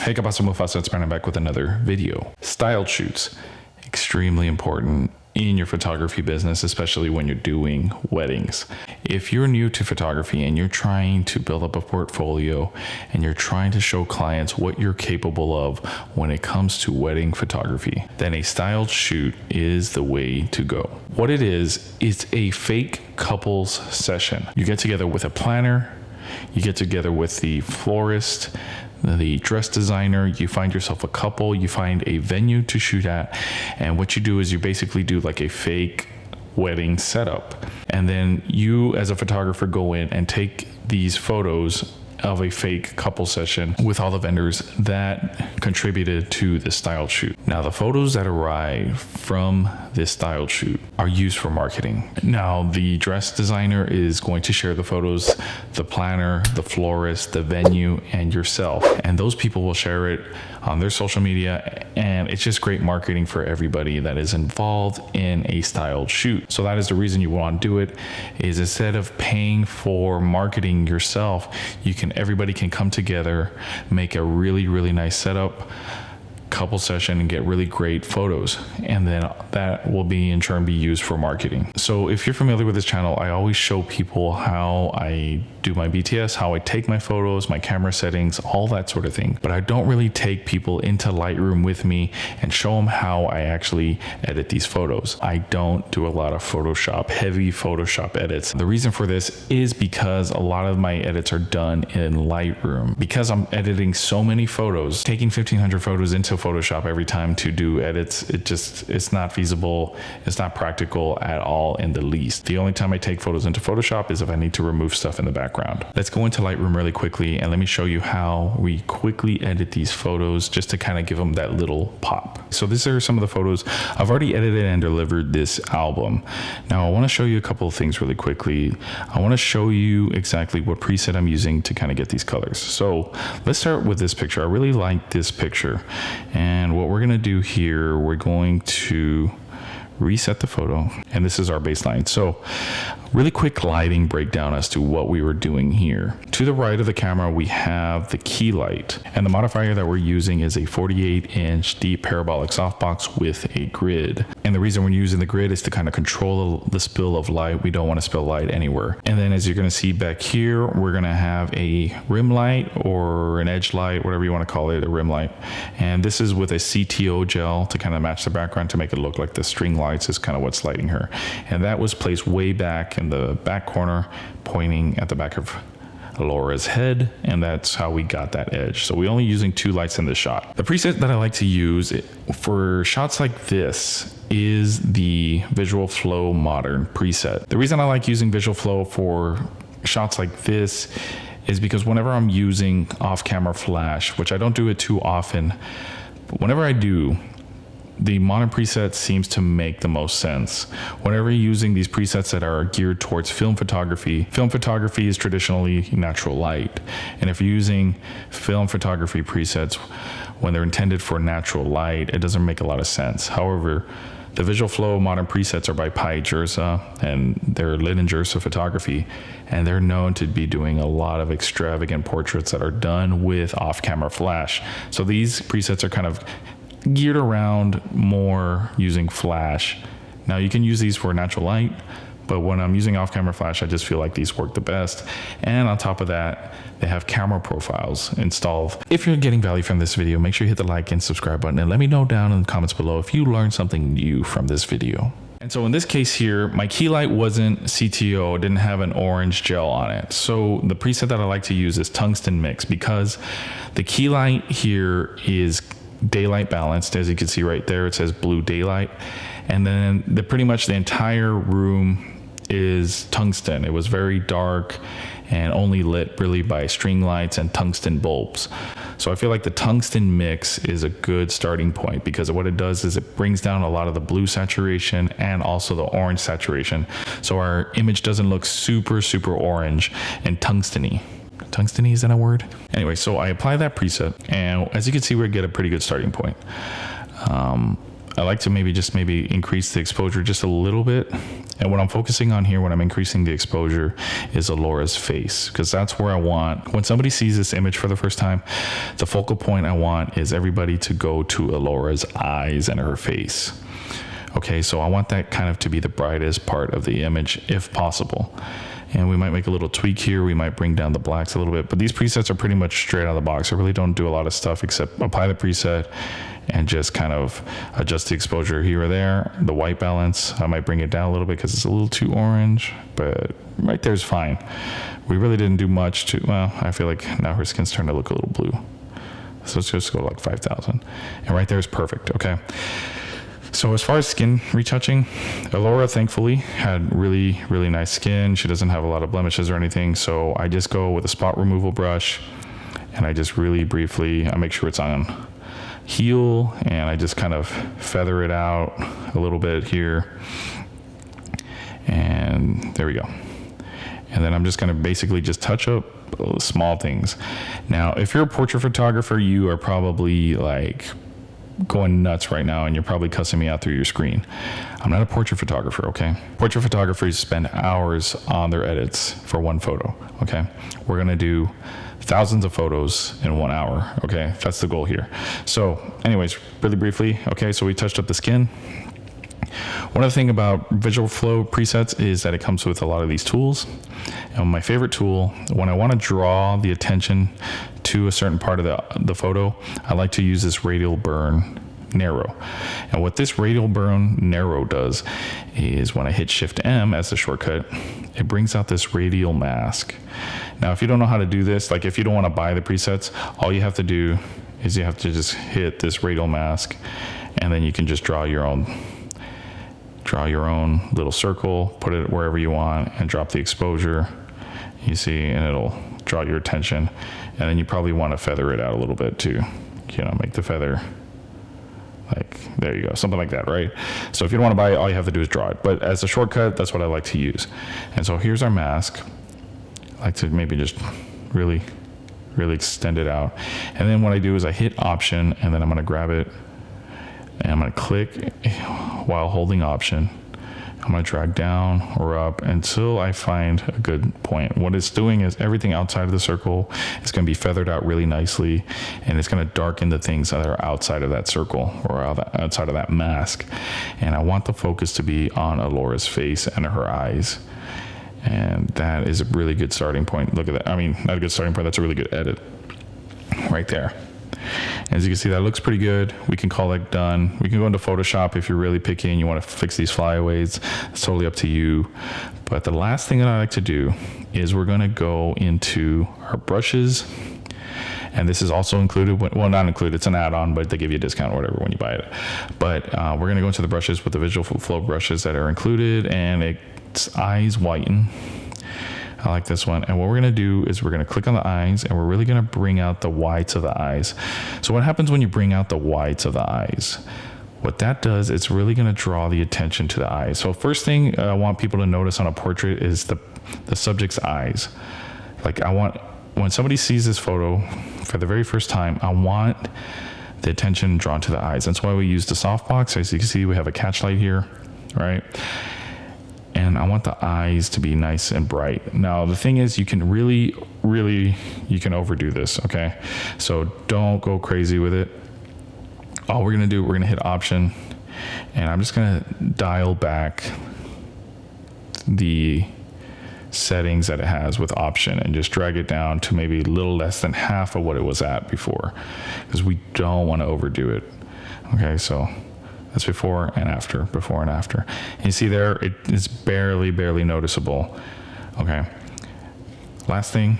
Hey, ¿qué pasa, Mufasa? It's Brandon back with another video. Styled shoots, extremely important in your photography business, especially when you're doing weddings. If you're new to photography and you're trying to build up a portfolio and you're trying to show clients what you're capable of when it comes to wedding photography, then a styled shoot is the way to go. What it is, it's a fake couples session. You get together with a planner, you get together with the florist, the dress designer, you find yourself a couple, you find a venue to shoot at, and what you do is you basically do like a fake wedding setup. And then you as a photographer go in and take these photos of a fake couple session with all the vendors that contributed to the styled shoot. Now, the photos that arrive from this styled shoot are used for marketing. Now, the dress designer is going to share the photos, the planner, the florist, the venue, and yourself. And those people will share it on their social media, and it's just great marketing for everybody that is involved in a styled shoot. So that is the reason you want to do it, is instead of paying for marketing yourself, everybody can come together, make a really nice setup, couple session, and get really great photos, and then that will be in turn be used for marketing. So if you're familiar with this channel, I always show people how I do my BTS, how I take my photos, my camera settings, all that sort of thing, but I don't really take people into Lightroom with me and show them how I actually edit these photos. I don't do a lot of heavy Photoshop edits. The reason for this is because a lot of my edits are done in Lightroom. Because I'm editing so many photos, taking 1,500 photos into Photoshop every time to do edits, it's not feasible, it's not practical at all in the least. The only time I take photos into Photoshop is if I need to remove stuff in the background. Let's go into Lightroom really quickly and let me show you how we quickly edit these photos just to kind of give them that little pop. So these are some of the photos. I've already edited and delivered this album. Now I want to show you a couple of things really quickly. I want to show you exactly what preset I'm using to kind of get these colors. So let's start with this picture. I really like this picture. And what we're going to do here, we're going to reset the photo, and this is our baseline. So really quick lighting breakdown as to what we were doing here. To the right of the camera, we have the key light, and the modifier that we're using is a 48-inch deep parabolic softbox with a grid. And the reason we're using the grid is to kind of control the spill of light. We don't want to spill light anywhere. And then as you're going to see back here, we're going to have a rim light or an edge light, whatever you want to call it, a rim light. And this is with a CTO gel to kind of match the background to make it look like the string lights is kind of what's lighting her. And that was placed way back in the back corner, pointing at the back of Laura's head, and that's how we got that edge. So we're only using 2 lights in this shot. The preset that I like to use for shots like this is the Visual Flow Modern preset. The reason I like using Visual Flow for shots like this is because whenever I'm using off-camera flash, which I don't do it too often, but whenever I do, the modern preset seems to make the most sense. Whenever you're using these presets that are geared towards film photography is traditionally natural light. And if you're using film photography presets when they're intended for natural light, it doesn't make a lot of sense. However, the Visual Flow modern presets are by Pi Jersa, and they're Lin and Jersa photography, and they're known to be doing a lot of extravagant portraits that are done with off-camera flash. So these presets are kind of geared around more using flash. Now you can use these for natural light, but when I'm using off-camera flash, I just feel like these work the best. And on top of that, they have camera profiles installed. If you're getting value from this video, make sure you hit the like and subscribe button, and let me know down in the comments below if you learned something new from this video. And so in this case here, my key light wasn't CTO, it didn't have an orange gel on it. So the preset that I like to use is Tungsten Mix, because the key light here is daylight balanced. As you can see right there, it says blue daylight, and then pretty much the entire room is tungsten. It was very dark and only lit really by string lights and tungsten bulbs. So I feel like the tungsten mix is a good starting point, because what it does is it brings down a lot of the blue saturation and also the orange saturation, so our image doesn't look super orange and tungsteny. Tungsteny, is that a word? Anyway, so I apply that preset, and as you can see, we get a pretty good starting point. I like to maybe increase the exposure just a little bit. And what I'm focusing on here when I'm increasing the exposure is Alora's face, because that's where I want, when somebody sees this image for the first time, the focal point I want is everybody to go to Alora's eyes and her face. Okay, so I want that kind of to be the brightest part of the image if possible. And we might make a little tweak here. We might bring down the blacks a little bit, but these presets are pretty much straight out of the box. I really don't do a lot of stuff except apply the preset and just kind of adjust the exposure here or there. The white balance, I might bring it down a little bit because it's a little too orange, but right there's fine. We really didn't do much to, well, I feel like now her skin's starting to look a little blue. So let's just go to like 5,000. And right there is perfect, okay? So as far as skin retouching, Alora thankfully had really, really nice skin. She doesn't have a lot of blemishes or anything. So I just go with a spot removal brush and I just really briefly, I make sure it's on heel and I just kind of feather it out a little bit here. And there we go. And then I'm just going to basically just touch up small things. Now, if you're a portrait photographer, you are probably like going nuts right now and you're probably cussing me out through your screen. I'm not a portrait photographer, okay? Portrait photographers spend hours on their edits for one photo, okay? We're gonna do thousands of photos in 1 hour, okay? That's the goal here. So anyways, really briefly, okay, so we touched up the skin. One other thing about visual flow presets is that it comes with a lot of these tools. And my favorite tool, when I want to draw the attention to a certain part of the photo, I like to use this radial burn narrow. And what this radial burn narrow does is when I hit Shift M as the shortcut, it brings out this radial mask. Now, if you don't know how to do this, like if you don't want to buy the presets, all you have to do is you have to just hit this radial mask and then you can just draw your own little circle, put it wherever you want and drop the exposure, you see, and it'll draw your attention. And then you probably want to feather it out a little bit too, you know, make the feather like, there you go, something like that, right? So if you don't want to buy it, all you have to do is draw it. But as a shortcut, that's what I like to use. And so here's our mask. I like to maybe just really, really extend it out. And then what I do is I hit Option and then I'm going to grab it and I'm going to click while holding Option. I'm going to drag down or up until I find a good point. What it's doing is everything outside of the circle is going to be feathered out really nicely, and it's going to darken the things that are outside of that circle or outside of that mask. And I want the focus to be on Alora's face and her eyes. And that is a really good starting point. Look at that. I mean, not a good starting point. That's a really good edit right there. As you can see, that looks pretty good. We can call it done. We can go into Photoshop if you're really picky and you want to fix these flyaways. It's totally up to you. But the last thing that I like to do is we're going to go into our brushes. And this is also included, well, not included, it's an add-on, but they give you a discount or whatever when you buy it. But we're going to go into the brushes with the visual flow brushes that are included, and it's eyes whiten. I like this one. And what we're going to do is we're going to click on the eyes and we're really going to bring out the whites of the eyes. So what happens when you bring out the whites of the eyes? What that does, it's really going to draw the attention to the eyes. So first thing I want people to notice on a portrait is the subject's eyes. Like when somebody sees this photo for the very first time, I want the attention drawn to the eyes. That's why we use the softbox. As you can see, we have a catch light here, right? And I want the eyes to be nice and bright. Now, the thing is, you can really, you can overdo this, okay? So don't go crazy with it. All we're gonna do, we're gonna hit Option, and I'm just gonna dial back the settings that it has with Option and just drag it down to maybe a little less than half of what it was at before, because we don't wanna overdo it, okay? So that's before and after, before and after. And you see there, it is barely noticeable. Okay. Last thing,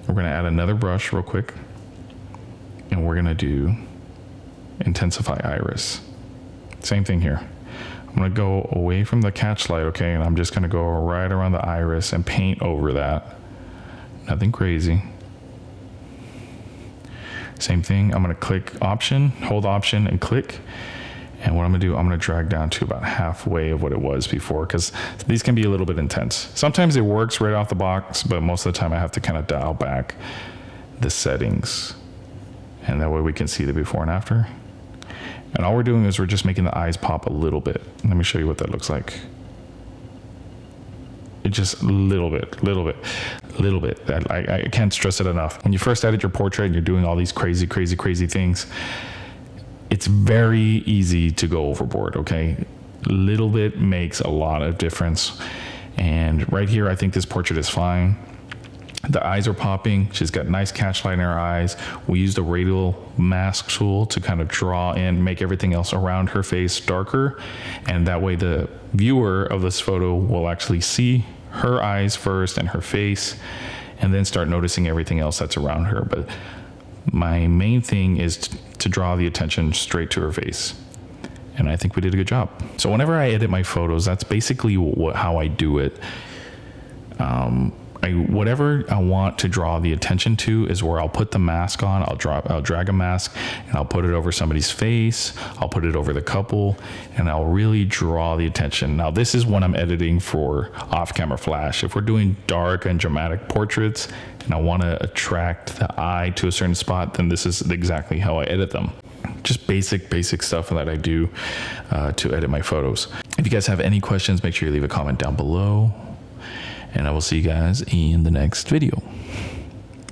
we're gonna add another brush real quick, and we're gonna do Intensify Iris. Same thing here. I'm gonna go away from the catch light, okay, and I'm just gonna go right around the iris and paint over that. Nothing crazy. Same thing, I'm gonna click Option, hold Option and click. And what I'm gonna do, I'm gonna drag down to about halfway of what it was before, because these can be a little bit intense. Sometimes it works right off the box, but most of the time I have to kind of dial back the settings. And that way we can see the before and after. And all we're doing is we're just making the eyes pop a little bit. Let me show you what that looks like. It just a little bit. I can't stress it enough. When you first edit your portrait and you're doing all these crazy things, it's very easy to go overboard, okay? Little bit makes a lot of difference. And right here, I think this portrait is fine. The eyes are popping. She's got nice catch light in her eyes. We used a radial mask tool to kind of draw in, make everything else around her face darker. And that way the viewer of this photo will actually see her eyes first and her face, and then start noticing everything else that's around her. But my main thing is to draw the attention straight to her face. And I think we did a good job. So whenever I edit my photos, that's basically how I do it. Whatever I want to draw the attention to is where I'll put the mask on. I'll drag a mask and I'll put it over somebody's face. I'll put it over the couple, and I'll really draw the attention. Now, this is when I'm editing for off-camera flash. If we're doing dark and dramatic portraits and I want to attract the eye to a certain spot, then this is exactly how I edit them. Just basic stuff that I do to edit my photos. If you guys have any questions, make sure you leave a comment down below. And I will see you guys in the next video.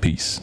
Peace.